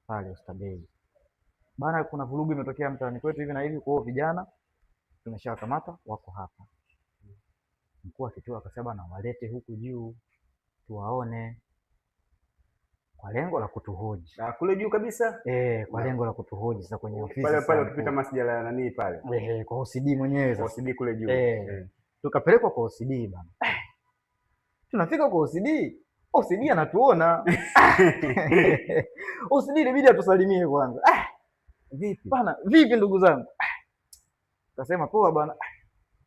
pale Oysterbay. Bana, kuna vurugu imetokea mtaani kwetu hivi na hivi, kwa hiyo vijana tumeshawakamata wako hapa. Mkuu wa kituo akasema bana, walete huku juu tuwaone, kwa lengo la kutuhoji. Kule juu kabisa? Kwa lengo la kutuhoji sasa kwenye ofisi pale ukipita masjala ya nani pale. Kwa OCD mwenyewe sasa. OCD kule juu. Tukapelekwa kwa OCD bana. Tunafika kwa OCD, OCD anatuona. OCD ilibidi atusalimie kwanza. Vipi? Bana, vipi ndugu zangu? Akasema poa bana.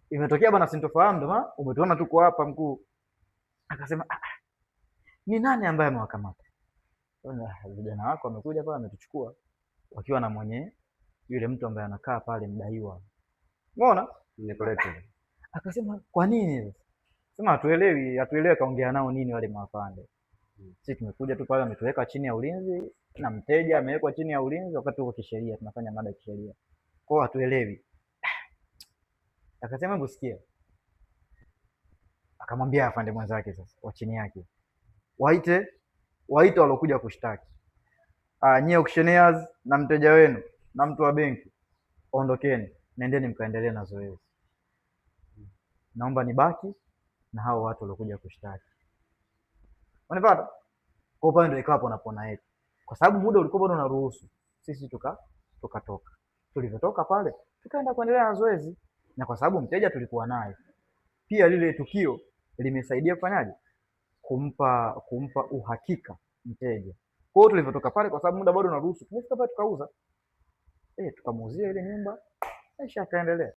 Imetokea bana sintofahamu ndo maana umetuona tuko hapa mkuu. Akasema ni nani ambaye amewakamata? Vijana wako wamekuja pale wametuchukua wakiwa na mwenye yule mtu ambaye anakaa pale mdaiwa. Umeona? Akasema kwa nini? Sema hatuelewi kaongea nao nini wale mafande. Sisi tumekuja tu pale ametuweka chini ya ulinzi na mteja amewekwa chini ya ulinzi wakati uko kisheria tunafanya mada ya kisheria. Kwa hiyo hatuelewi. Akasema hebu sikia. Akamwambia afande mwenzake sasa wa chini yake. Waite walokuja kushtaki. Nyie auctioneers na mteja wenu na mtu wa benki ondokeni, nendeni mkaendelee na zoezi. Naomba nibaki na hao watu waliokuja kushtaki. Unanipata? Kwa upande ndio ikawa ponapona yetu. Kwa sababu muda ulikuwa bado unaruhusu. Sisi tukatoka. Tulivyotoka pale, tukaenda kuendelea na zoezi. Na kwa sababu mteja tulikuwa naye. Pia lile tukio limesaidia kufanyaje? Kumpa uhakika mteja. Kwa hiyo tulivyotoka pale kwa sababu muda bado unaruhusu, tumefika pale tukauza. Tukamuuzia ile nyumba, maisha yakaendelea.